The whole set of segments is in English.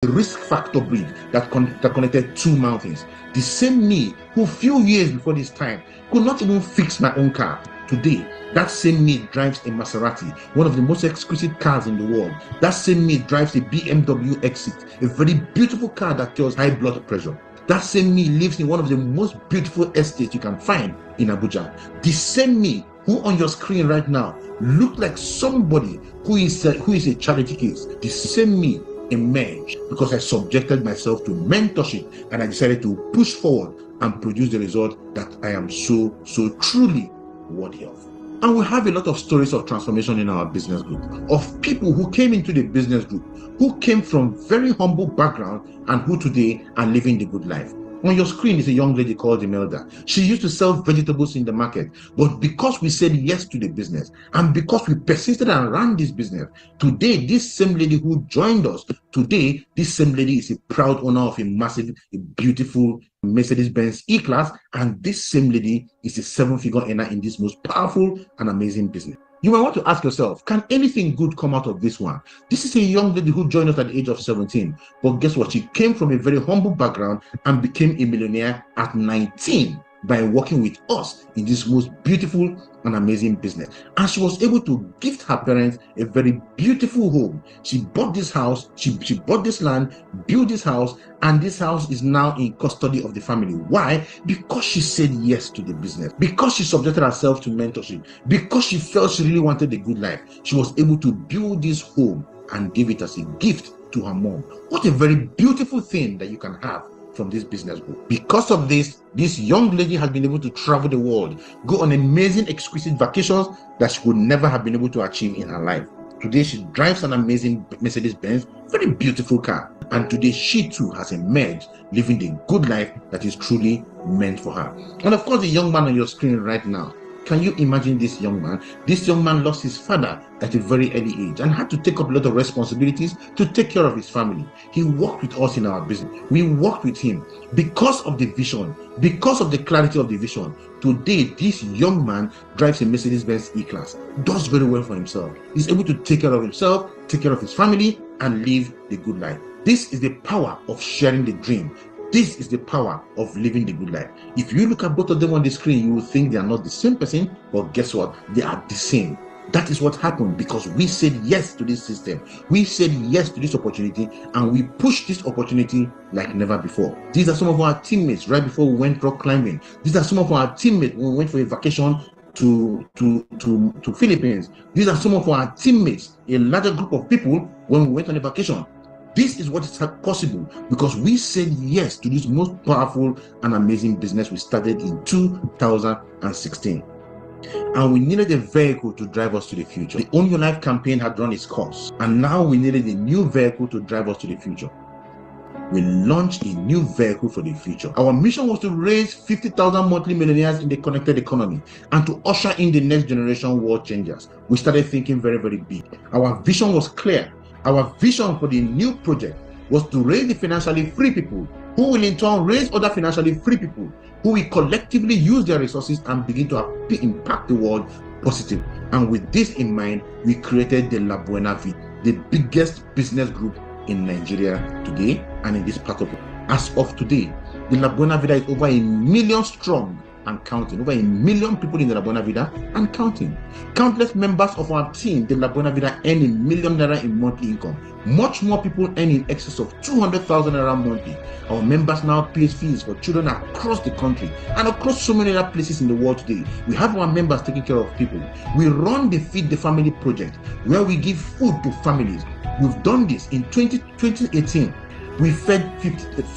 The risk factor breed that connected two mountains. The same me who few years before this time could not even fix my own car. Today, that same me drives a Maserati, one of the most exquisite cars in the world. That same me drives a BMW Exit, a very beautiful car that cures high blood pressure. That same me lives in one of the most beautiful estates you can find in Abuja. The same me who on your screen right now look like somebody who is a charity case. The same me emerged because I subjected myself to mentorship and I decided to push forward and produce the result that I am so truly worthy of. And we have a lot of stories of transformation in our business group, of people who came into the business group, who came from very humble background and who today are living the good life. On your screen is a young lady called Imelda. She used to sell vegetables in the market, but because we said yes to the business and because we persisted and ran this business, today this same lady who joined us, today this same lady is a proud owner of a massive, a beautiful Mercedes-Benz E-Class, and this same lady is a seven-figure earner in this most powerful and amazing business. You might want to ask yourself, can anything good come out of this one? This is a young lady who joined us at the age of 17. But guess what? She came from a very humble background and became a millionaire at 19 by working with us in this most beautiful and amazing business. And she was able to gift her parents a very beautiful home. She bought this house, she bought this land, built this house, and this house is now in custody of the family. Why? Because she said yes to the business, because she subjected herself to mentorship, because she felt she really wanted a good life. She was able to build this home and give it as a gift to her mom. What a very beautiful thing that you can have from this business group. Because of this young lady has been able to travel the world, go on amazing, exquisite vacations that she would never have been able to achieve in her life. Today, she drives an amazing Mercedes-Benz, very beautiful car. And today, she too has emerged, living the good life that is truly meant for her. And of course, the young man on your screen right now, can you imagine this young man? This young man lost his father at a very early age and had to take up a lot of responsibilities to take care of his family. He worked with us in our business. We worked with him because of the vision, because of the clarity of the vision. Today, this young man drives a Mercedes-Benz E-Class, does very well for himself. He's able to take care of himself, take care of his family, and live the good life. This is the power of sharing the dream. This is the power of living the good life. If you look at both of them on the screen, you will think they are not the same person, but guess what? They are the same. That is what happened because we said yes to this system. We said yes to this opportunity and we pushed this opportunity like never before. These are some of our teammates right before we went rock climbing. These are some of our teammates when we went for a vacation to Philippines. These are some of our teammates, a larger group of people when we went on a vacation. This is what is possible because we said yes to this most powerful and amazing business we started in 2016. And we needed a vehicle to drive us to the future. The Own Your Life campaign had run its course, and now we needed a new vehicle to drive us to the future. We launched a new vehicle for the future. Our mission was to raise 50,000 monthly millionaires in the connected economy and to usher in the next generation world changers. We started thinking very, very big. Our vision was clear. Our vision for the new project was to raise the financially free people who will in turn raise other financially free people who will collectively use their resources and begin to impact the world positively. And with this in mind, we created the La Buena Vida, the biggest business group in Nigeria today and in this part of it. As of today, the La Buena Vida is over 1 million strong and counting. Over 1 million people in the La Buena Vida and counting. Countless members of our team, the La Buena Vida, earn #1 million in monthly income. Much more people earn in excess of 200,000 naira monthly. Our members now pay fees for children across the country and across so many other places in the world today. We have our members taking care of people. We run the Feed the Family project where we give food to families. We've done this in 2018. We fed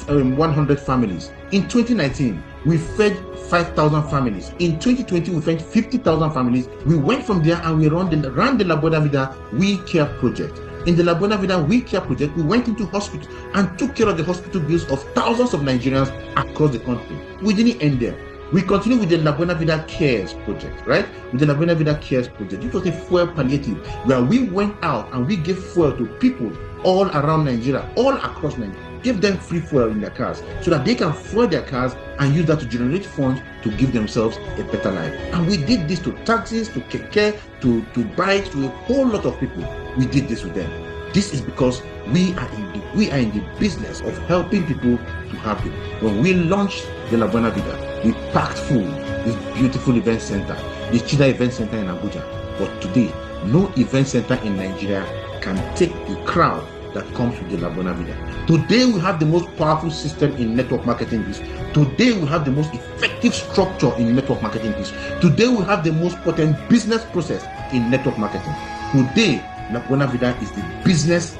100 families. In 2019, we fed 5,000 families. In 2020, we fed 50,000 families. We went from there and we ran the La Buena Vida We Care project. In the La Buena Vida We Care project, we went into hospitals and took care of the hospital bills of thousands of Nigerians across the country. We didn't end there. We continue with the La Buena Vida Cares project, right? With the La Buena Vida Cares project, it was a fuel palliative where we went out and we gave fuel to people all around Nigeria, all across Nigeria. Give them free fuel in their cars so that they can fuel their cars and use that to generate funds to give themselves a better life. And we did this to taxis, to keke, to bikes, to a whole lot of people. We did this with them. This is because we are in the We are in the business of helping people to have it. When we launched the La Buena Vida, we packed full this beautiful event center, the Chida Event Center in Abuja. But today, no event center in Nigeria can take the crowd that comes with the La Buena Vida. Today, we have the most powerful system in network marketing business. Today, we have the most effective structure in network marketing business. Today, we have the most potent business process in network marketing. Today, La Buena Vida is the biggest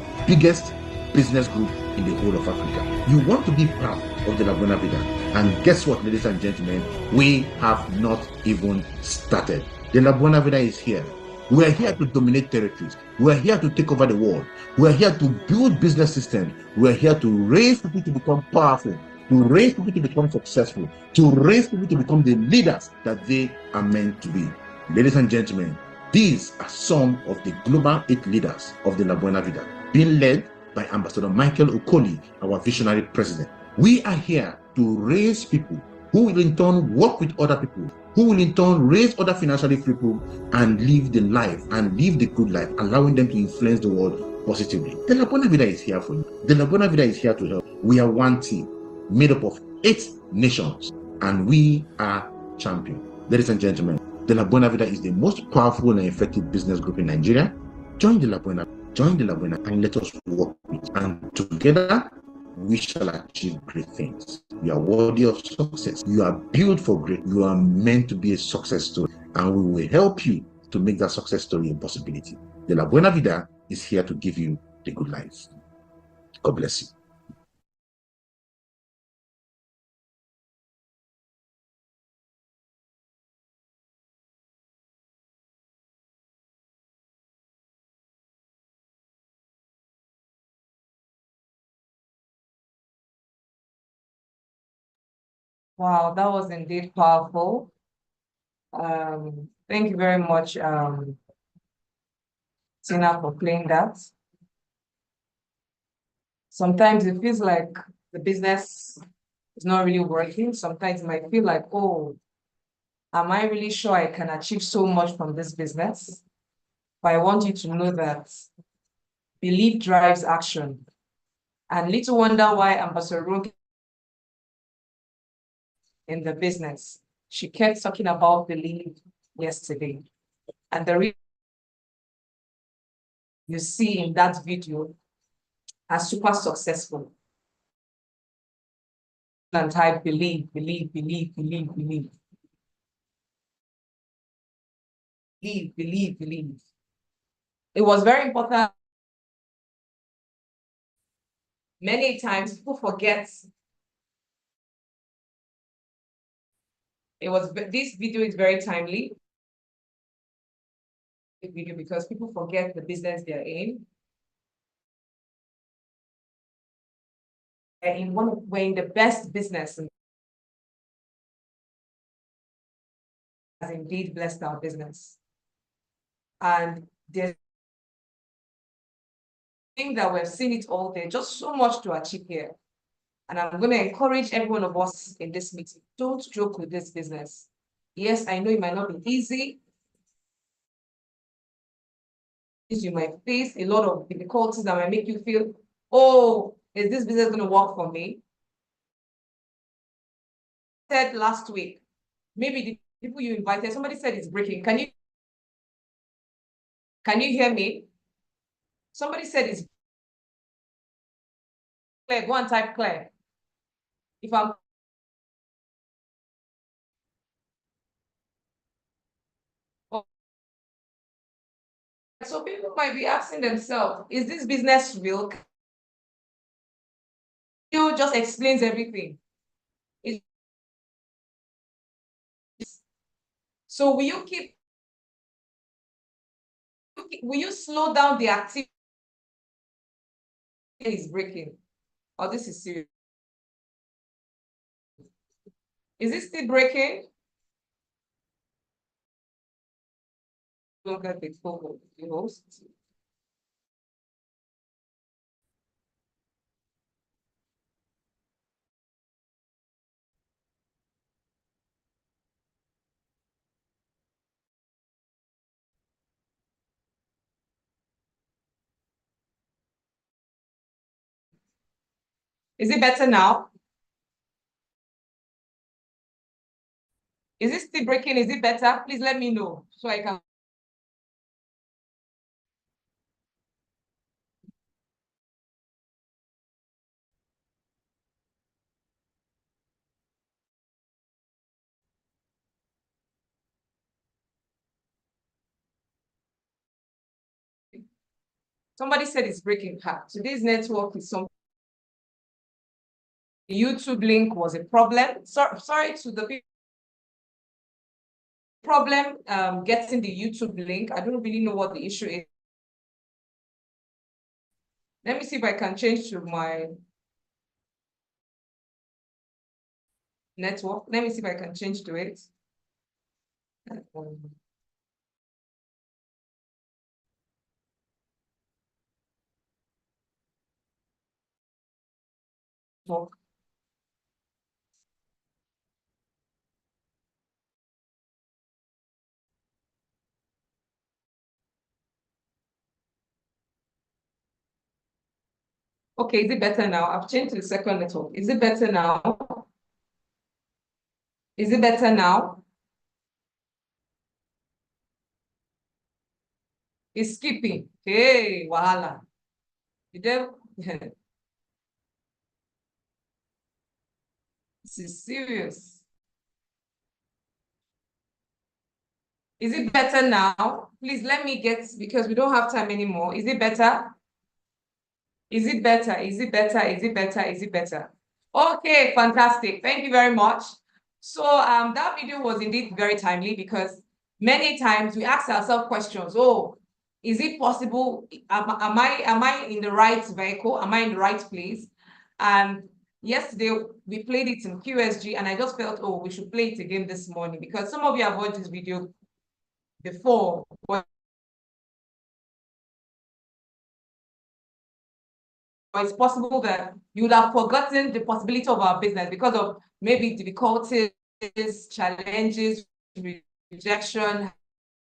business group in the whole of Africa. You want to be proud of the La Buena Vida. And guess what, ladies and gentlemen? We have not even started. The La Buena Vida is here. We are here to dominate territories. We are here to take over the world. We are here to build business systems. We are here to raise people to become powerful, to raise people to become successful, to raise people to become the leaders that they are meant to be. Ladies and gentlemen, these are some of the global 8 leaders of the La Buena Vida, being led by Ambassador Michael Okoli, our visionary president. We are here to raise people who will in turn work with other people, who will in turn raise other financially free people and live the life and live the good life, allowing them to influence the world positively. The La Buena Vida is here for you. The La Buena Vida is here to help. We are one team made up of 8 nations, and we are champions. Ladies and gentlemen, the La Buena Vida is the most powerful and effective business group in Nigeria. Join the La Buena and let us work with. And together, we shall achieve great things. You are worthy of success. You are built for great. You are meant to be a success story. And we will help you to make that success story a possibility. The La Buena Vida is here to give you the good life. God bless you. Wow, that was indeed powerful. Thank you very much, Tina, for playing that. Sometimes it feels like the business is not really working. Sometimes it might feel like, oh, am I really sure I can achieve so much from this business? But I want you to know that belief drives action. And little wonder why Ambassador Roge in the business, she kept talking about belief yesterday. And the reason you see in that video are super successful. And type believe. Believe. It was very important. Many times people forget. This video is very timely video because people forget the business they're in. And we're in the best business and has indeed blessed our business. And there's thing that we've seen it all day, just so much to achieve here. And I'm going to encourage every one of us in this meeting, don't joke with this business. Yes, I know it might not be easy. You might face a lot of difficulties that might make you feel, oh, is this business going to work for me? I said last week, maybe the people you invited, somebody said it's breaking. Can you hear me? Somebody said it's Claire. Go and type Claire. If I'm so people might be asking themselves, is this business real? You just explains everything. So will you slow down the activity is breaking? Oh, this is serious. Is it still breaking? Look at the photo, the host. Is it better now? Is it still breaking? Is it better? Please let me know so I can. Somebody said it's breaking. Today's network is some. The YouTube link was a problem. Sorry to the people. Problem getting the YouTube link. I don't really know what the issue is. Let me see if I can change to my network. Let me see if I can change to it. Okay, is it better now? I've changed to the second network. Is it better now? Is it better now? It's skipping. Hey, wahala. This is serious. Is it better now? Please let me get, because we don't have time anymore. Is it better? Is it better? Is it better? Is it better? Is it better? Okay, fantastic. Thank you very much. So that video was indeed very timely because many times we ask ourselves questions. Oh, is it possible? Am I in the right vehicle? Am I in the right place? And yesterday we played it in QSG and I just felt, oh, we should play it again this morning because some of you have watched this video before, but it's possible that you would have forgotten the possibility of our business because of maybe difficulties, challenges, rejection,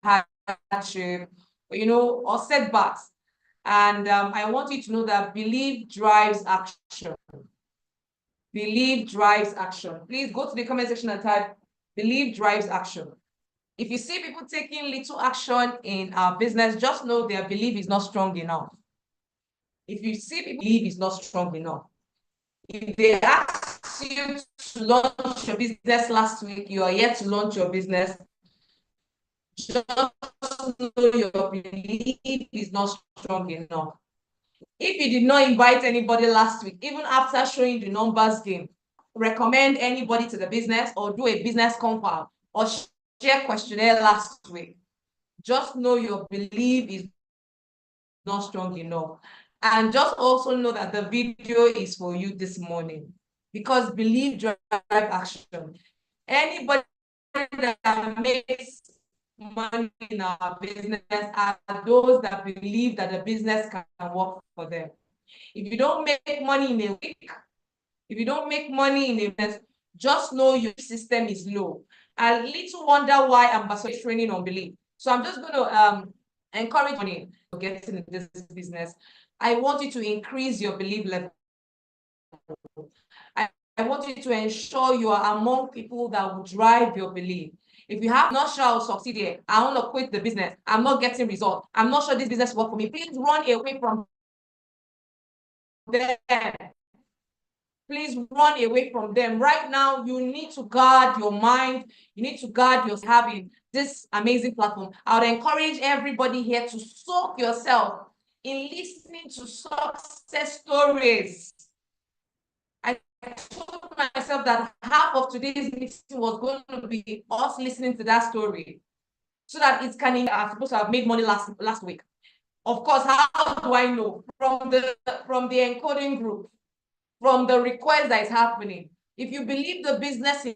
hardship, or setbacks. And I want you to know that belief drives action. Belief drives action. Please go to the comment section and type belief drives action. If you see people taking little action in our business, just know their belief is not strong enough. If you see people believe is not strong enough, if they ask you to launch your business last week, you are yet to launch your business, just know your belief is not strong enough. If you did not invite anybody last week, even after showing the numbers game, recommend anybody to the business or do a business confab or share questionnaire last week, just know your belief is not strong enough. And just also know that the video is for you this morning because belief drive action. Anybody that makes money in our business are those that believe that the business can work for them. If you don't make money in a week, if you don't make money in a business, just know your system is low. I little wonder why Ambassador is training on belief. So I'm just going to encourage money to get in this business. I want you to increase your belief level. I want you to ensure you are among people that will drive your belief. If you have not sure I'll succeed here, I want to quit the business, I'm not getting results, I'm not sure this business work for me, please run away from them. Please run away from them. Right now, you need to guard your mind. You need to guard your having this amazing platform. I would encourage everybody here to soak yourself in listening to success stories. I told myself that half of today's meeting was going to be us listening to that story so that it can, I'm supposed to have made money last week. Of course, how do I know? From the encoding group, from the request that is happening. If you believe the business is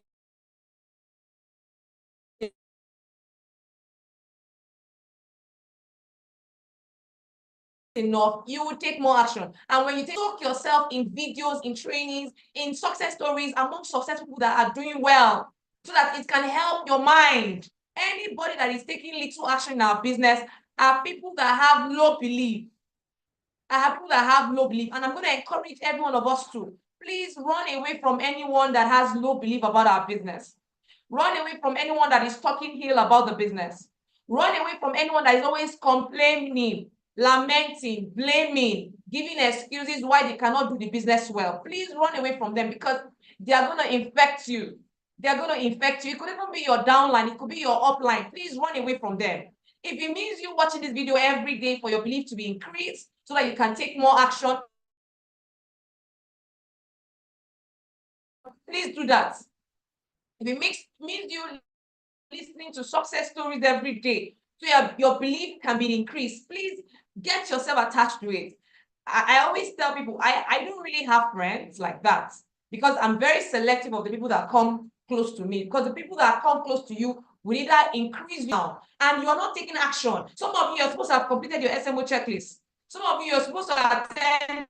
enough, you will take more action. And when you soak yourself in videos, in trainings, in success stories among successful people that are doing well, so that it can help your mind. Anybody that is taking little action in our business are people that have low belief. I have people that have low belief, and I'm going to encourage every one of us to Please run away from anyone that has low belief about our business. Run away from anyone that is talking ill about the business. Run away from anyone that is always complaining, lamenting, blaming, giving excuses why they cannot do the business well. Please run away from them, because they are going to infect you. They are going to infect you. It could even be your downline. It could be your upline. Please run away from them. If it means you watching this video every day for your belief to be increased so that you can take more action, please do that. If it means you listening to success stories every day so your belief can be increased, please get yourself attached to it. I always tell people, I don't really have friends like that, because I'm very selective of the people that come close to me, because the people that come close to you will either increase you now and you're not taking action. Some of you are supposed to have completed your SMO checklist. Some of you are supposed to attend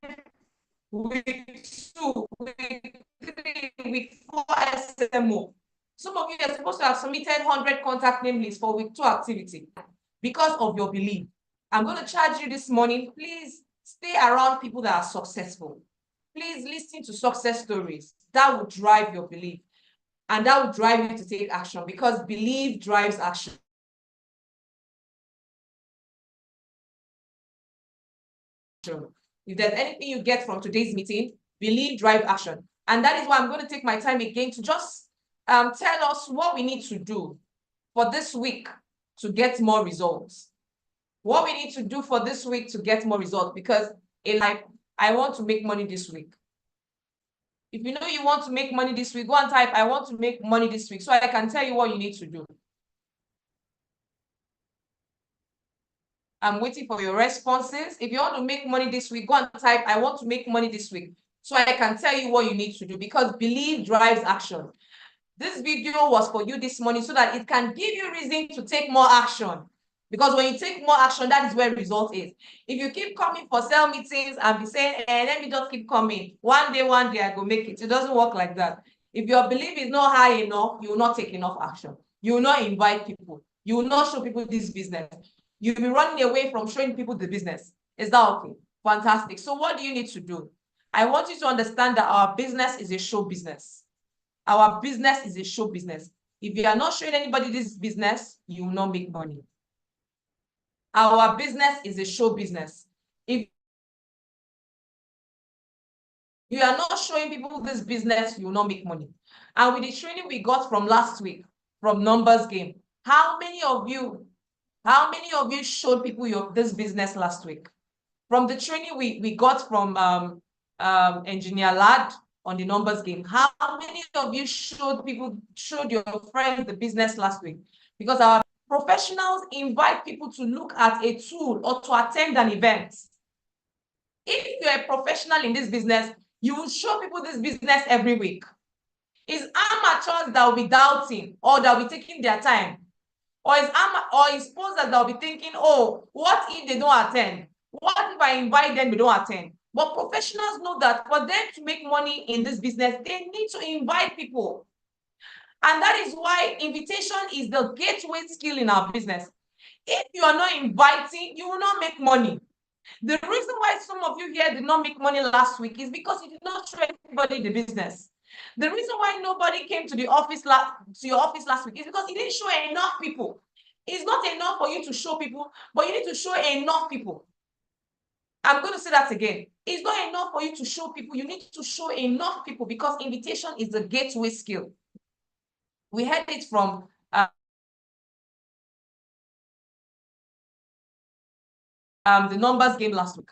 week 2, week 3, week 4 SMO. Some of you are supposed to have submitted 100 contact name lists for week 2 activity because of your belief. I'm going to charge you this morning. Please stay around people that are successful. Please listen to success stories. That will drive your belief, and that will drive you to take action, because belief drives action. If there's anything you get from today's meeting, belief drive action. And that is why I'm going to take my time again to just tell us what we need to do for this week to get more results. What we need to do for this week to get more results, because in life, I want to make money this week. If you know you want to make money this week, go and type, I want to make money this week, so I can tell you what you need to do. I'm waiting for your responses. If you want to make money this week, go and type, I want to make money this week, so I can tell you what you need to do, because belief drives action. This video was for you this morning so that it can give you reason to take more action. Because when you take more action, that is where result is. If you keep coming for sale meetings and be saying, let me just keep coming, one day I go make it. It doesn't work like that. If your belief is not high enough, you will not take enough action. You will not invite people. You will not show people this business. You'll be running away from showing people the business. Is that okay? Fantastic. So what do you need to do? I want you to understand that our business is a show business. Our business is a show business. If you are not showing anybody this business, you will not make money. Our business is a show business. If you are not showing people this business, you will not make money. And with the training we got from last week, from Numbers Game, how many of you showed people this business last week? From the training we got from Engineer Lad on the Numbers Game, how many of you showed your friends the business last week? Because our professionals invite people to look at a tool or to attend an event. If you're a professional in this business, you will show people this business every week. It's amateurs that will be doubting, or that will be taking their time. Or it's posers that will be thinking, oh, what if they don't attend? What if I invite them, they don't attend? But professionals know that for them to make money in this business, they need to invite people. And that is why invitation is the gateway skill in our business. If you are not inviting, you will not make money. The reason why some of you here did not make money last week is because you did not show everybody the business. The reason why nobody came to your office last week is because you didn't show enough people. It's not enough for you to show people, but you need to show enough people. I'm going to say that again. It's not enough for you to show people. You need to show enough people, because invitation is the gateway skill. We heard it from the Numbers Game last week.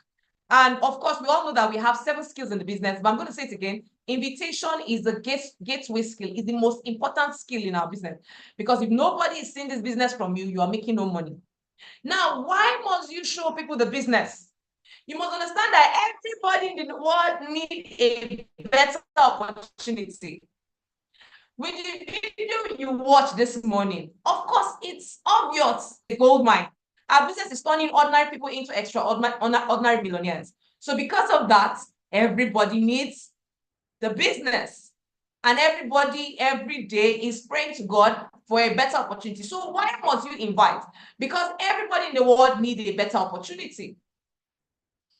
And of course, we all know that we have 7 skills in the business, but I'm going to say it again. Invitation is the gateway skill. It's the most important skill in our business, because if nobody is seeing this business from you, you are making no money. Now, why must you show people the business? You must understand that everybody in the world needs a better opportunity. With the video you watched this morning, of course, it's obvious, the gold mine. Our business is turning ordinary people into extraordinary millionaires. So because of that, everybody needs the business. And everybody every day is praying to God for a better opportunity. So why must you invite? Because everybody in the world needs a better opportunity.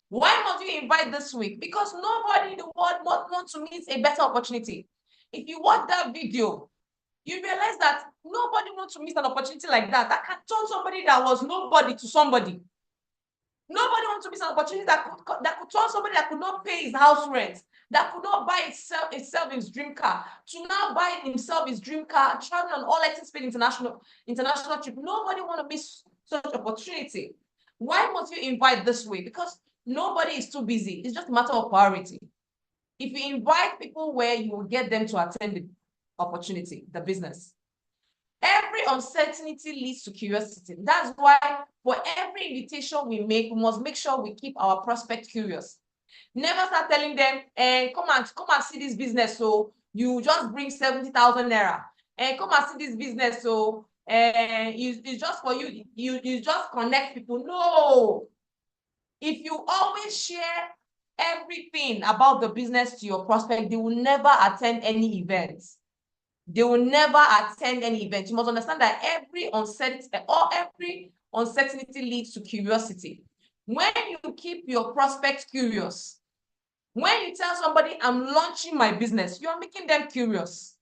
Why must you invite this week? Because nobody in the world wants to miss a better opportunity. If you watch that video, you realize that nobody wants to miss an opportunity like that. That can turn somebody that was nobody to somebody. Nobody wants to miss an opportunity that could turn somebody that could not pay his house rent, that could not buy itself his dream car, to now buy himself his dream car, travel on all expenses paid international trip. Nobody want to miss such opportunity. Why must you invite this way? Because nobody is too busy. It's just a matter of priority. If you invite people where you will get them to attend the opportunity, the business. Every uncertainty leads to curiosity. That's why for every invitation we make, we must make sure we keep our prospect curious. Never start telling them, come and see this business. So you just bring 70,000 naira. And come and see this business. So it's just for you. You just connect people. No. If you always share everything about the business to your prospect, they will never attend any events. They will never attend any event. You must understand that every uncertainty leads to curiosity. When you keep your prospects curious, when you tell somebody, I'm launching my business, you're making them curious.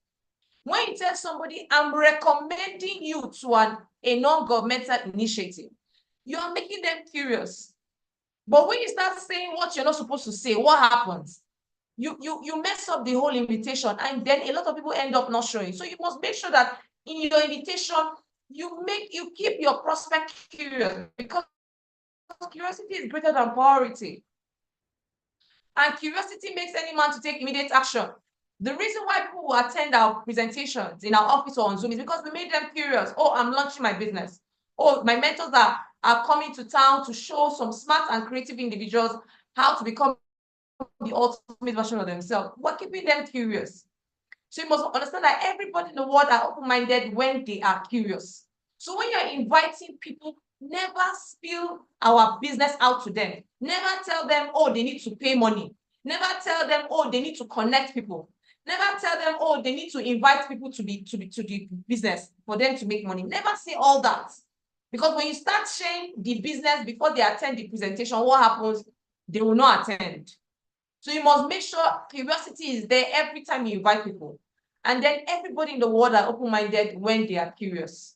When you tell somebody, I'm recommending you to a non-governmental initiative, you're making them curious. But when you start saying what you're not supposed to say, what happens? You mess up the whole invitation, and then a lot of people end up not showing. So you must make sure that in your invitation, you keep your prospect curious, because curiosity is greater than priority. And curiosity makes any man to take immediate action. The reason why people will attend our presentations in our office or on Zoom is because we made them curious. Oh, I'm launching my business. Oh, my mentors are coming to town to show some smart and creative individuals how to become the ultimate version of themselves. We're keeping them curious. So you must understand that everybody in the world are open-minded when they are curious. So when you're inviting people, never spill our business out to them. Never tell them, oh, they need to pay money. Never tell them, oh, they need to connect people. Never tell them, oh, they need to invite people to the business for them to make money. Never say all that. Because when you start sharing the business before they attend the presentation, what happens? They will not attend. So you must make sure curiosity is there every time you invite people. And then everybody in the world are open-minded when they are curious.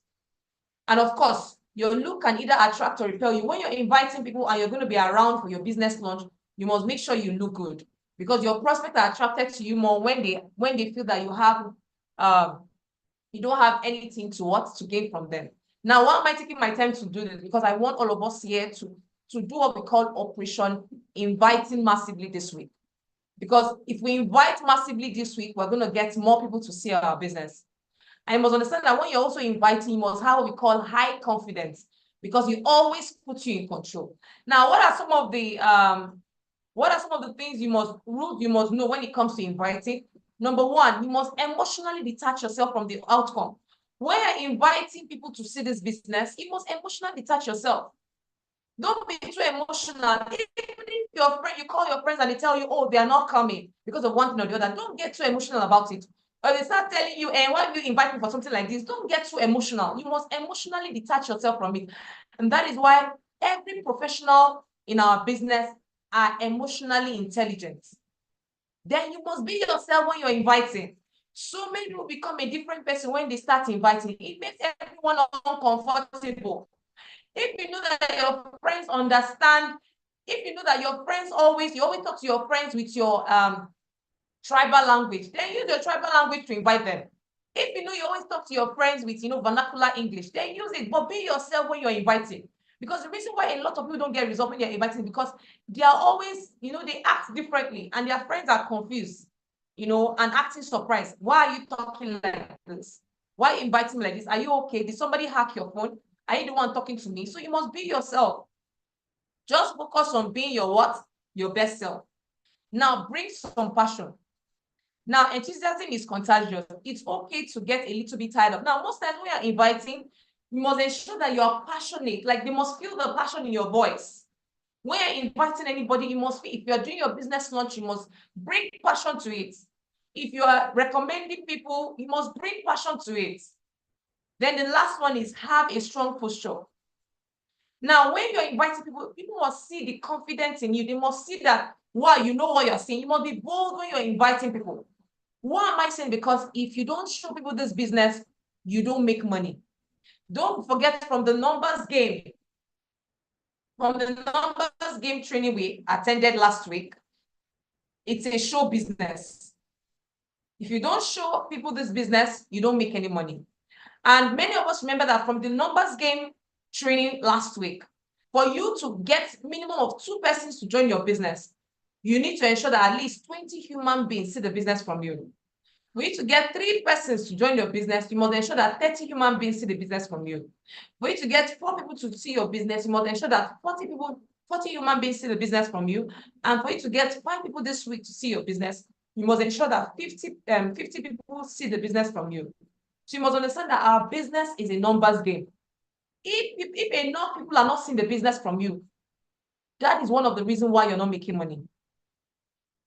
And of course, your look can either attract or repel you. When you're inviting people and you're going to be around for your business launch, you must make sure you look good, because your prospects are attracted to you more when they feel that you don't have anything to gain from them. Now, why am I taking my time to do this? Because I want all of us here to do what we call Operation Inviting Massively this week. Because if we invite massively this week, we're going to get more people to see our business. And you must understand that when you're also inviting, you must have what we call high confidence, because you always put you in control. Now, what are some of the things rules you must know when it comes to inviting? Number one, you must emotionally detach yourself from the outcome. When you're inviting people to see this business, you must emotionally detach yourself. Don't be too emotional. Even if you call your friends and they tell you, oh, they are not coming because of one thing or the other, don't get too emotional about it. Or they start telling you, why do you invite me for something like this? Don't get too emotional. You must emotionally detach yourself from it. And that is why every professional in our business are emotionally intelligent. Then you must be yourself when you're inviting. So many people become a different person when they start inviting. It makes everyone uncomfortable. If you know that your friends understand, if you know that your friends you always talk to your friends with your tribal language, then use your tribal language to invite them. If you know you always talk to your friends with vernacular English, then use it. But be yourself when you're inviting. Because the reason why a lot of people don't get results when they're inviting is because they are always, they act differently and their friends are confused, and acting surprised. Why are you talking like this? Why inviting me like this? Are you okay? Did somebody hack your phone? Are you the one talking to me? So you must be yourself. Just focus on being your best self. Now bring some passion. Now, enthusiasm is contagious. It's okay to get a little bit tired of. Now, most times when you're inviting, you must ensure that you're passionate. Like, they must feel the passion in your voice. When you're inviting anybody, if you're doing your business launch, you must bring passion to it. If you are recommending people, you must bring passion to it. Then the last one is have a strong posture. Now, when you're inviting people, people must see the confidence in you. They must see that, wow, you know what you're saying. You must be bold when you're inviting people. Why am I saying? Because if you don't show people this business, you don't make money. Don't forget from the numbers game. From the numbers game training we attended last week, it's a show business. If you don't show people this business, you don't make any money. And many of us remember that from the numbers game training last week, for you to get minimum of 2 persons to join your business, you need to ensure that at least 20 human beings see the business from you. For you to get 3 persons to join your business, you must ensure that 30 human beings see the business from you. For you to get 4 people to see your business, you must ensure that 40 human beings see the business from you. And for you to get 5 people this week to see your business, you must ensure that 50 people see the business from you. So you must understand that our business is a numbers game. If enough people are not seeing the business from you, that is one of the reasons why you're not making money.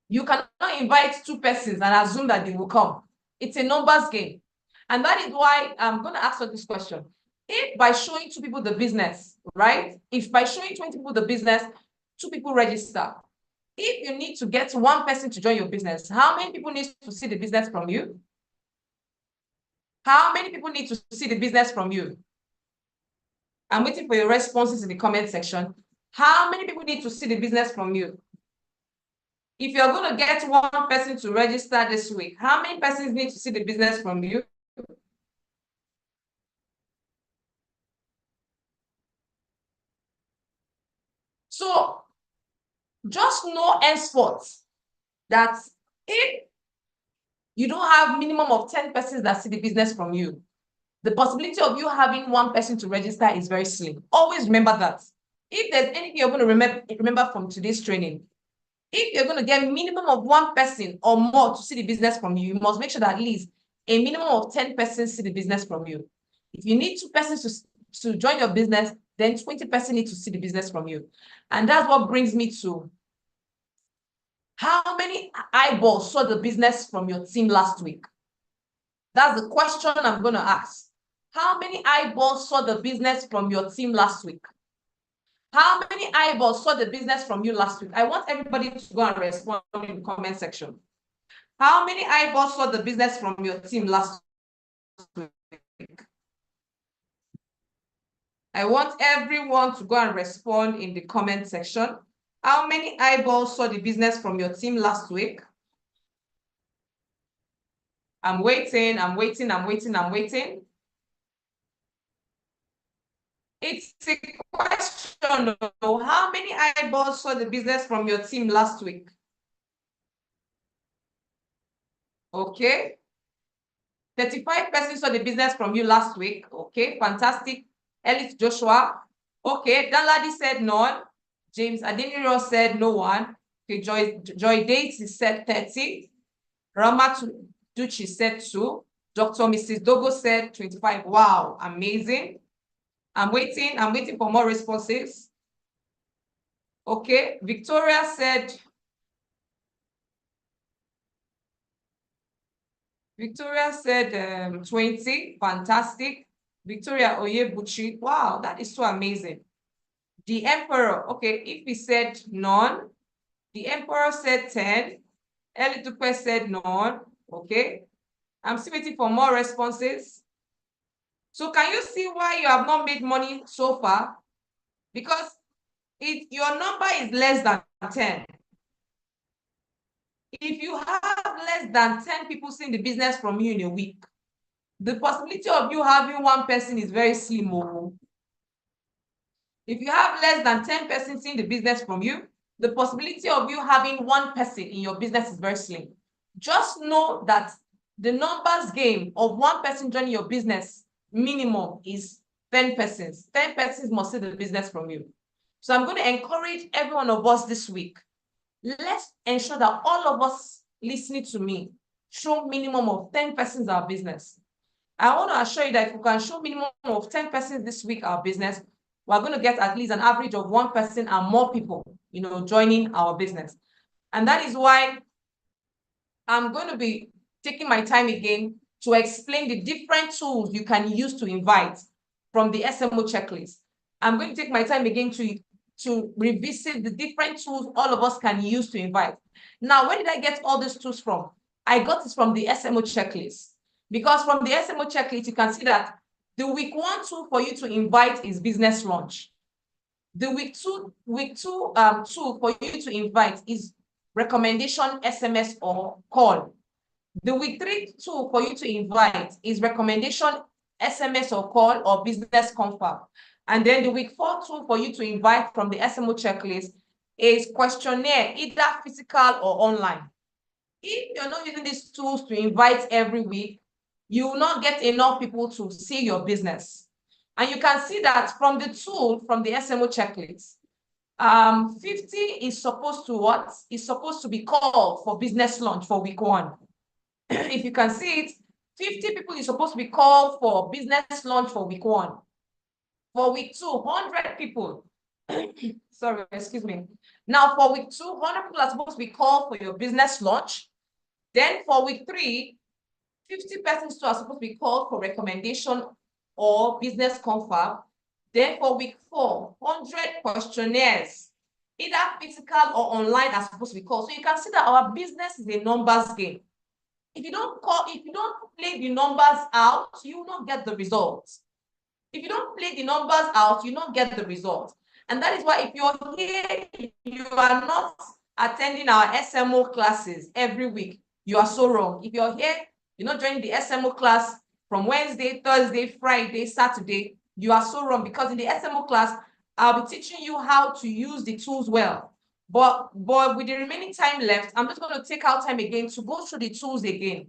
You cannot invite 2 persons and assume that they will come. It's a numbers game. And that is why I'm going to ask you this question. If by showing 2 people the business, right? If by showing 20 people the business, 2 people register. If you need to get 1 person to join your business, how many people need to see the business from you? How many people need to see the business from you? I'm waiting for your responses in the comment section. How many people need to see the business from you? If you're going to get 1 person to register this week, how many persons need to see the business from you? So just know henceforth that if you don't have minimum of 10 persons that see the business from you, the possibility of you having 1 person to register is very slim. Always remember that. If there's anything you're going to remember from today's training, if you're going to get minimum of 1 person or more to see the business from you, you must make sure that at least a minimum of 10 persons see the business from you. If you need 2 persons to join your business, then 20 persons need to see the business from you. And that's what brings me to how many eyeballs saw the business from your team last week? That's the question I'm going to ask. How many eyeballs saw the business from your team last week? How many eyeballs saw the business from you last week? I want everybody to go and respond in the comment section. How many eyeballs saw the business from your team last week? I want everyone to go and respond in the comment section. How many eyeballs saw the business from your team last week? I'm waiting. It's a question. How many eyeballs saw the business from your team last week? Okay. 35 persons saw the business from you last week. Okay, fantastic. Ellis Joshua. Okay, Danladi said none. James Adeniro said no one. Okay, Joy Dates said 30. Rama Ducci said 2. Dr. Mrs. Dogo said 25. Wow, amazing. I'm waiting for more responses. Okay, Victoria said 20. Fantastic. Victoria Oyebuchi. Wow, that is so amazing. The Emperor. Okay, if he said none, the Emperor said 10. Elitupe said none. Okay. I'm still waiting for more responses. So can you see why you have not made money so far? Because your number is less than 10. If you have less than 10 people seeing the business from you in a week, the possibility of you having 1 person is very slim. If you have less than 10 persons seeing the business from you, the possibility of you having 1 person in your business is very slim. Just know that the numbers game of 1 person joining your business minimum is 10 persons. 10 persons must see the business from you. So I'm going to encourage every one of us this week. Let's ensure that all of us listening to me show minimum of 10 persons our business. I want to assure you that if we can show minimum of 10 persons this week our business, we're going to get at least an average of 1 person and more people, joining our business. And that is why I'm going to be taking my time again to explain the different tools you can use to invite from the SMO checklist. I'm going to take my time again to revisit the different tools all of us can use to invite. Now, where did I get all these tools from? I got it from the SMO checklist. Because from the SMO checklist, you can see that the week 1 tool for you to invite is business launch. The week two tool for you to invite is recommendation SMS or call. The week 3 tool for you to invite is recommendation SMS or call or business confirm. And then the week 4 tool for you to invite from the SMO checklist is questionnaire, either physical or online. If you're not using these tools to invite every week, you will not get enough people to see your business. And you can see that from the tool, from the SMO checklist, 50 is supposed to what? Is supposed to be called for business launch for week 1. If you can see it, 50 people is supposed to be called for business launch for week 1. For week 2, 100 people. Sorry, excuse me. Now for week 2, 100 people are supposed to be called for your business launch. Then for week 3, 50 persons are supposed to be called for recommendation or business confirm. Then for week 4, 100 questionnaires, either physical or online, are supposed to be called. So you can see that our business is a numbers game. If you don't play the numbers out, you will not get the results. If you don't play the numbers out, you don't get the results. And that is why if you're here, you are not attending our SMO classes every week, you are so wrong. If you're here, you're not joining the SMO class from Wednesday, Thursday, Friday, Saturday, you are so wrong, because in the SMO class, I'll be teaching you how to use the tools well. But with the remaining time left, I'm just going to take out time again to go through the tools again.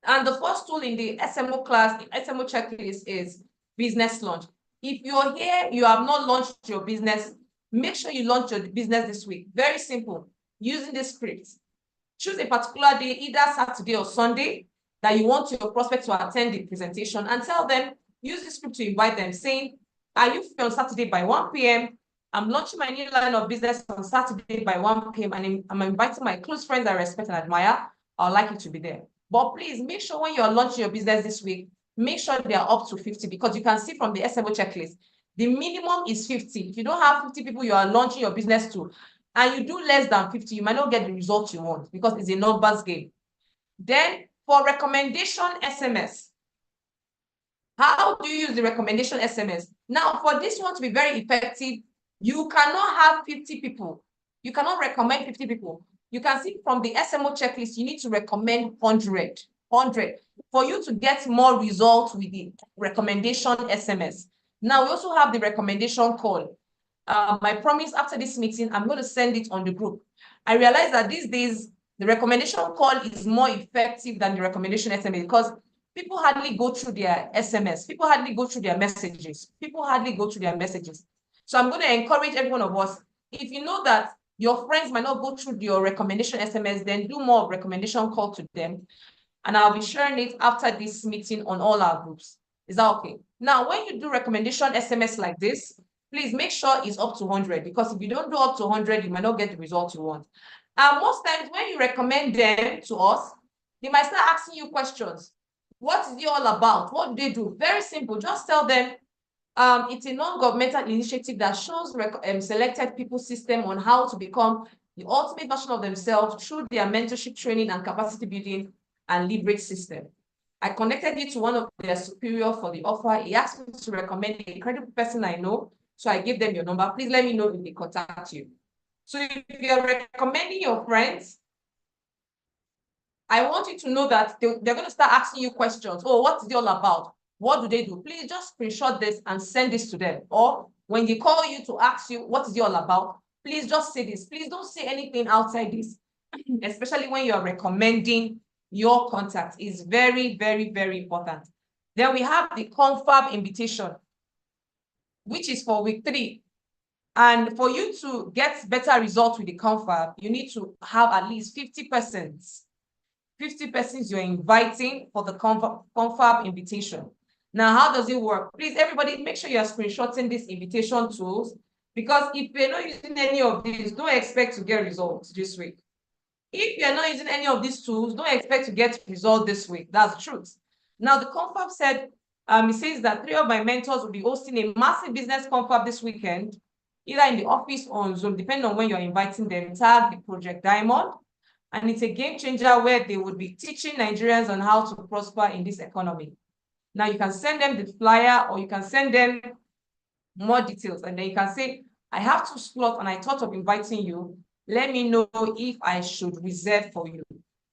And the first tool in the SMO class, the SMO checklist, is business launch. If you're here, you have not launched your business, make sure you launch your business this week. Very simple. Using this script. Choose a particular day, either Saturday or Sunday, that you want your prospect to attend the presentation, and tell them, use this script to invite them, saying, are you free on Saturday by 1 p.m.? I'm launching my new line of business on Saturday by 1 p.m. and I'm inviting my close friends I respect and admire. I'd like you to be there. But please make sure when you're launching your business this week, make sure they are up to 50, because you can see from the SMO checklist, the minimum is 50. If you don't have 50 people you are launching your business to, and you do less than 50, you might not get the results you want, because it's a numbers game. Then for recommendation SMS, how do you use the recommendation SMS? Now, for this one to be very effective, you cannot have 50 people. You cannot recommend 50 people. You can see from the SMO checklist, you need to recommend 100. For you to get more results with the recommendation SMS. Now, we also have the recommendation call. I promise after this meeting, I'm going to send it on the group. I realize that these days, the recommendation call is more effective than the recommendation SMS, because people hardly go through their SMS. People hardly go through their messages. So I'm going to encourage every one of us, if you know that your friends might not go through your recommendation SMS, then do more recommendation call to them. And I'll be sharing it after this meeting on all our groups. Is that okay? Now, when you do recommendation SMS like this, please make sure it's up to 100, because if you don't do up to 100, you might not get the results you want. And most times when you recommend them to us, they might start asking you questions. What is it all about? What do they do? Very simple. Just tell them it's a non-governmental initiative that shows selected people system on how to become the ultimate version of themselves through their mentorship training and capacity building and leverage system. I connected you to one of their superior for the offer. He asked me to recommend a credible person I know. So I gave them your number. Please let me know if they contact you. So if you're recommending your friends, I want you to know that they're going to start asking you questions. Oh, what is it all about? What do they do? Please just screenshot this and send this to them. Or when they call you to ask you, what is it all about? Please just say this. Please don't say anything outside this, especially when you're recommending your contact. Is very, very, very important. Then we have the confirm invitation, which is for week 3. And for you to get better results with the confirm, you need to have at least 50%. 50 persons you're inviting for the confirm invitation. Now, how does it work? Please, everybody, make sure you're screenshotting these invitation tools, because if you're not using any of these, don't expect to get results this week. If you're not using any of these tools, don't expect to get results this week. That's the truth. Now, the confirm said It says that 3 of my mentors will be hosting a massive business confab this weekend, either in the office or on Zoom, depending on when you're inviting them. Tag the Project Diamond. And it's a game changer where they would be teaching Nigerians on how to prosper in this economy. Now you can send them the flyer, or you can send them more details, and then you can say, I have 2 slots and I thought of inviting you. Let me know if I should reserve for you.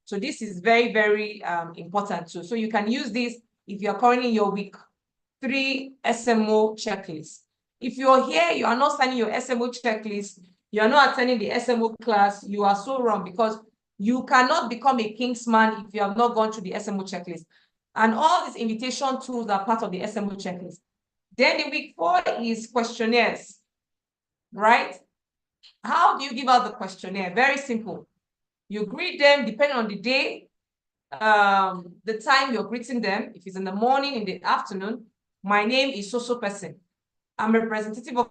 So this is very, very important too. So you can use this if you're currently in your week 3 SMO checklist. If you're here, you are not signing your SMO checklist, you are not attending the SMO class, you are so wrong, because you cannot become a Kingsman if you have not gone through the SMO checklist. And all these invitation tools are part of the SMO checklist. Then the week 4 is questionnaires, right? How do you give out the questionnaire? Very simple. You greet them depending on the day, the time you're greeting them. If it's in the morning, in the afternoon, my name is so-so person. I'm a representative of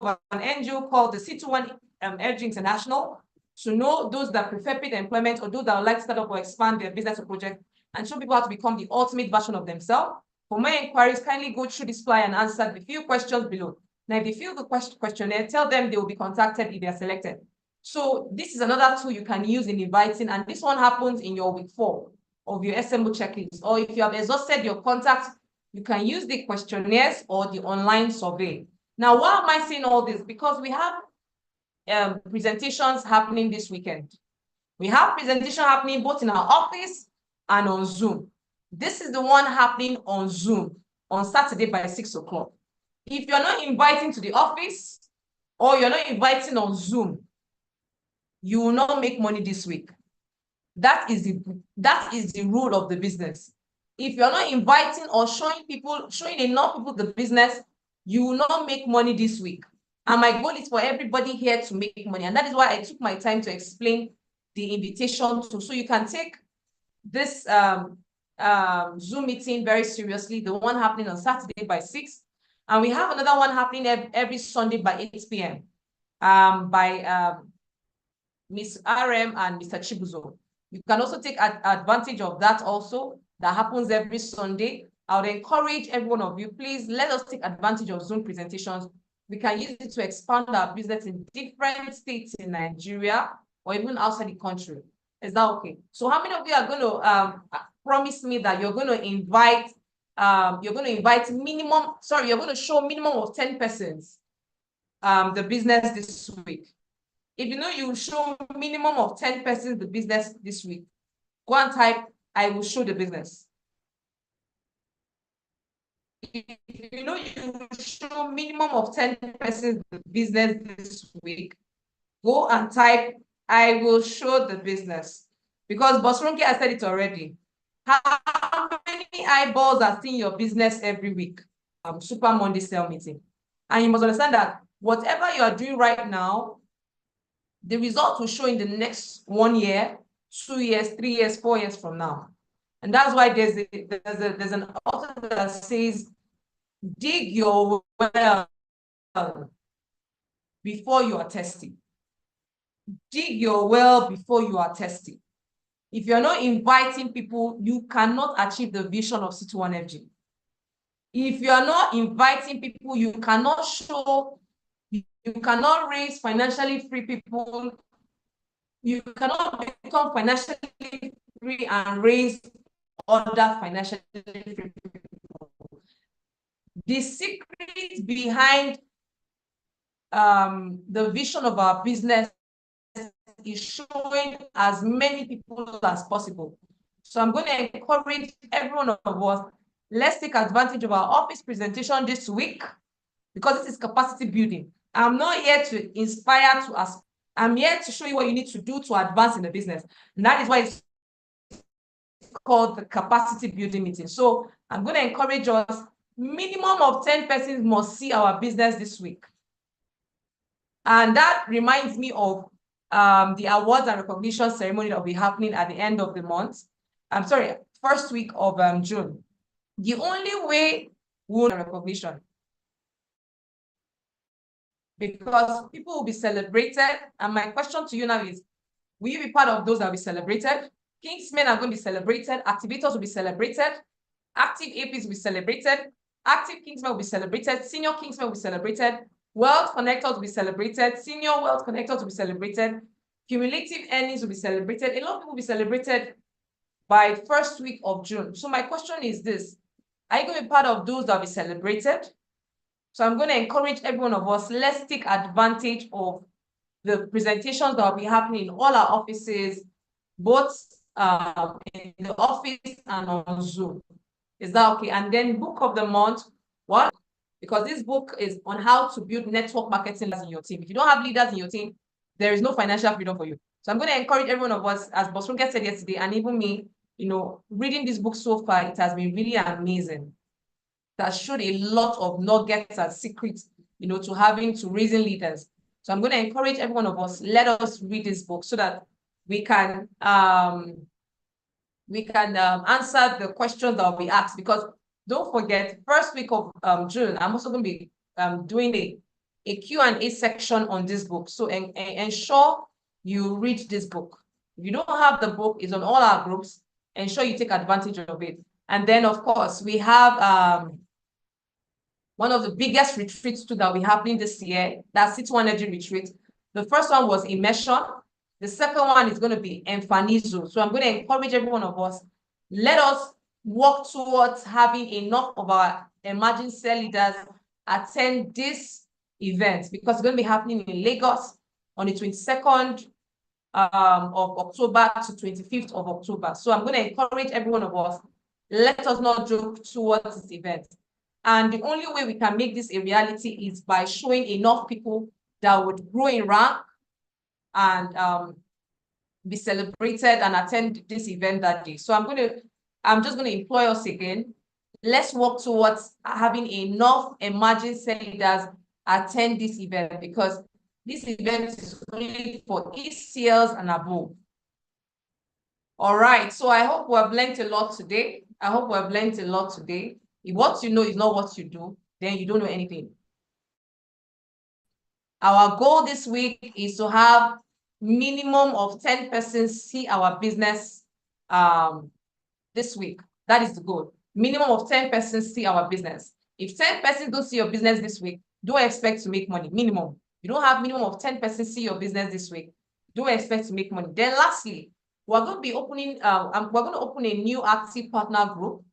an NGO called the C21 Energy International, to know those that prefer paid employment or those that would like to start up or expand their business or project, and show people how to become the ultimate version of themselves. For more inquiries, kindly go through this flyer and answer the few questions below. Now, if they fill the questionnaire, tell them they will be contacted if they are selected. So this is another tool you can use in inviting, and this one happens in your week 4 of your SMO checklist. Or if you have exhausted your contacts, you can use the questionnaires or the online survey. Now, why am I saying all this? Because we have presentations happening this weekend. We have presentation happening both in our office and on Zoom. This is the one happening on Zoom on Saturday by 6 o'clock. If you're not inviting to the office or you're not inviting on Zoom, you will not make money this week. That is the rule of the business. If you're not inviting or showing enough people the business, you will not make money this week. And my goal is for everybody here to make money. And that is why I took my time to explain the invitation tool. So you can take this Zoom meeting very seriously, the one happening on Saturday by 6. And we have another one happening every Sunday by 8 p.m. By Ms. RM and Mr. Chibuzo. You can also take advantage of that also. That happens every Sunday. I would encourage every one of you, please let us take advantage of Zoom presentations. We can use it to expand our business in different states in Nigeria or even outside the country. Is that okay? So how many of you are going to promise me that you're going to invite, you're going to show minimum of 10 persons the business this week? If you know you show minimum of 10 persons the business this week, go and type, I will show the business. If you know you show minimum of 10 persons the business this week, go and type, I will show the business. Because Boss Ronke has said it already. How many eyeballs are seeing your business every week? Super Monday sale meeting. And you must understand that whatever you are doing right now, the result will show in the next 1 year, 2 years, 3 years, 4 years from now. And that's why there's an author that says, dig your well before you are testing. Dig your well before you are testing. If you're not inviting people, you cannot achieve the vision of C21 Energy. If you are not inviting people, you cannot show, you cannot raise financially free people. You cannot become financially free and raise other financially free people. The secret behind the vision of our business is showing as many people as possible. So I'm going to encourage every one of us, let's take advantage of our office presentation this week, because this is capacity building. I'm not here to inspire to us. I'm here to show you what you need to do to advance in the business. And that is why it's called the capacity building meeting. So I'm going to encourage us, minimum of 10 persons must see our business this week. And that reminds me of the awards and recognition ceremony that will be happening at the end of the month. I'm sorry, first week of June. The only way we will recognition, because people will be celebrated. And my question to you now is, will you be part of those that will be celebrated? Kingsmen are going to be celebrated. Activators will be celebrated. Active APs will be celebrated. Active Kingsmen will be celebrated. Senior Kingsmen will be celebrated. Wealth Connectors will be celebrated. Senior Wealth Connectors will be celebrated. Cumulative earnings will be celebrated. A lot of people will be celebrated by first week of June. So my question is this: are you going to be part of those that will be celebrated? So I'm going to encourage every one of us, let's take advantage of the presentations that will be happening in all our offices, both in the office and on Zoom. Is that okay? And then book of the month, what? Because this book is on how to build network marketing leaders in your team. If you don't have leaders in your team, there is no financial freedom for you. So I'm going to encourage every one of us, as Bosronga said yesterday, and even me, reading this book so far, it has been really amazing. That showed a lot of nuggets and secrets, to raising leaders. So I'm going to encourage every one of us, let us read this book so that we can answer the questions that will be asked. Because don't forget, first week of June, I'm also going to be doing a Q&A section on this book. So ensure you read this book. If you don't have the book, it's on all our groups. Ensure you take advantage of it. And then, of course, we have one of the biggest retreats too that we happening this year. That's City One Energy Retreat. The first one was Immersion. The second one is going to be Enfanizo. So I'm going to encourage every one of us, let us work towards having enough of our emerging cell leaders attend this event, because it's going to be happening in Lagos on the 22nd of October to 25th of October. So I'm going to encourage every one of us, let us not joke towards this event. And the only way we can make this a reality is by showing enough people that would grow in rank and be celebrated and attend this event that day. So I'm just going to employ us again. Let's work towards having enough emerging cell leaders attend this event, because this event is only for ECLs and above. All right, so I hope we have learned a lot today. If what you know is not what you do, then you don't know anything. Our goal this week is to have minimum of 10 persons see our business this week. That is the goal. Minimum of 10 persons see our business. If 10 persons don't see your business this week, don't expect to make money. Minimum. You don't have minimum of 10 persons see your business this week, don't expect to make money. Then lastly, we're going to be opening, we're going to open a new active partner group.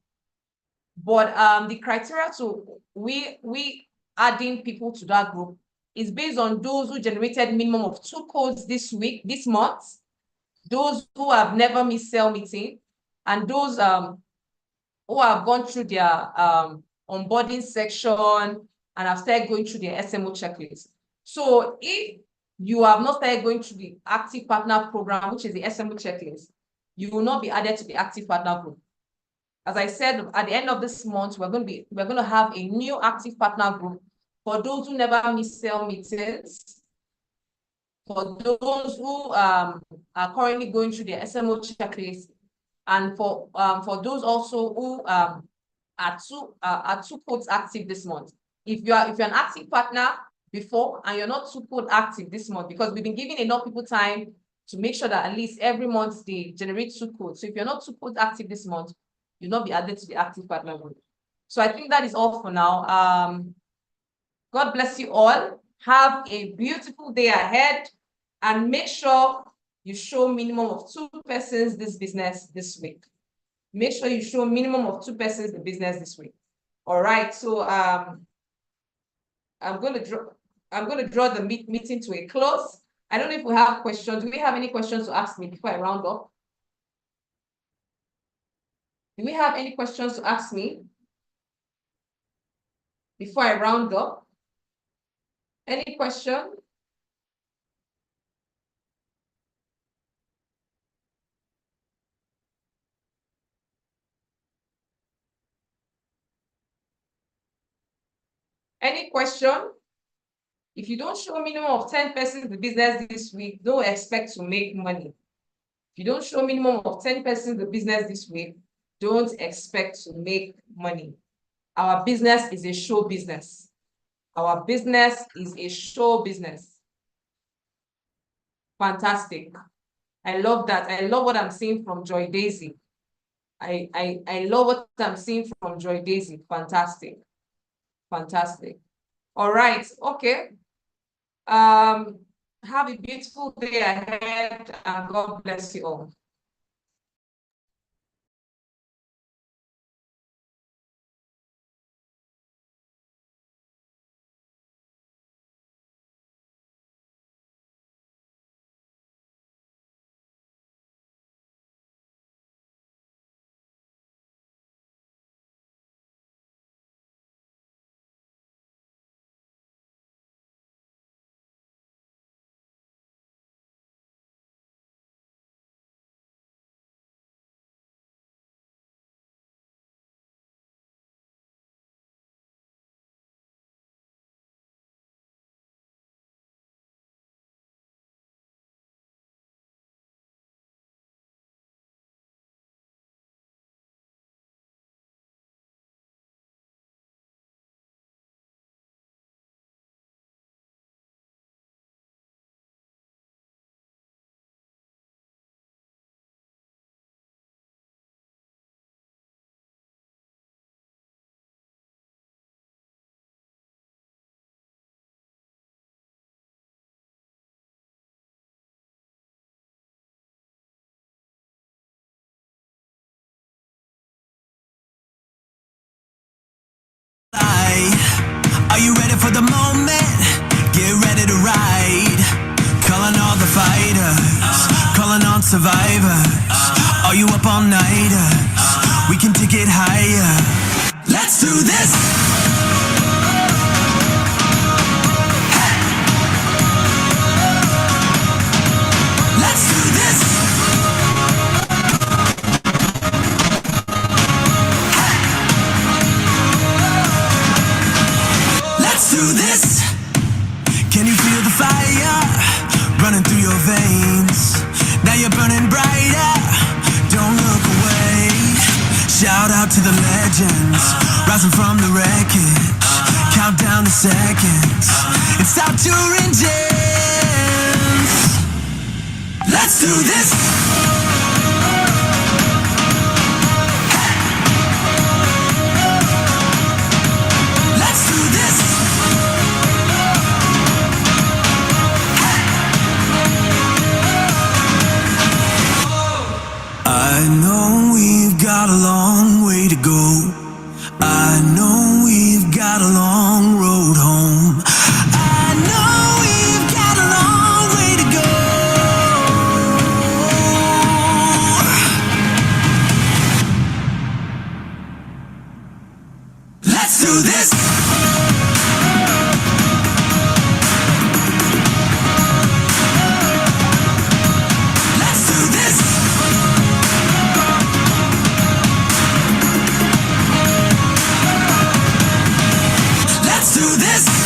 But the criteria to we adding people to that group is based on those who generated minimum of 2 codes this month, those who have never missed cell meeting, and those who have gone through their onboarding section and have started going through their SMO checklist. So if you have not started going through the active partner program, which is the SMO checklist, you will not be added to the active partner group. As I said, at the end of this month, we're going to have a new active partner group for those who never miss cell meetings, for those who are currently going through their SMO checklist, and for those also who are two codes active this month. If you're an active partner before and you're not two code active this month, because we've been giving enough people time to make sure that at least every month they generate 2 codes. So if you're not 2 codes active this month, you'll not be added to the active partner group. So I think that is all for now. God bless you all. Have a beautiful day ahead, and make sure you show minimum of 2 persons this business this week. Make sure you show minimum of 2 persons the business this week. All right. So I'm going to draw the meeting to a close. I don't know if we have questions. Do we have any questions to ask me before I round up? Do we have any questions to ask me before I round up? Any question? Any question? If you don't show a minimum of 10 persons in the business this week, don't expect to make money. If you don't show a minimum of 10 persons in the business this week, don't expect to make money. Our business is a show business. Our business is a show business. Fantastic. I love that. I love what I'm seeing from Joy Daisy. I love what I'm seeing from Joy Daisy. Fantastic. Fantastic. All right. Okay. Have a beautiful day ahead and God bless you all. Are you ready for the moment? Get ready to ride. Calling all the fighters, calling on survivors. Are you up all nighters? We can take it higher. Let's do this. Hey. Let's do this. Hey. Let's do this. Can you feel the fire running through your veins? Now you're burning brighter. Don't look away. Shout out to the legends, rising from the wreckage. Count down the seconds. It's out to engines. Let's do this. Hey. Let's do this. I know we've got a long way to go. I know we've got a long road home. I know we've got a long way to go. Let's do this. Let's do this. Let's do this.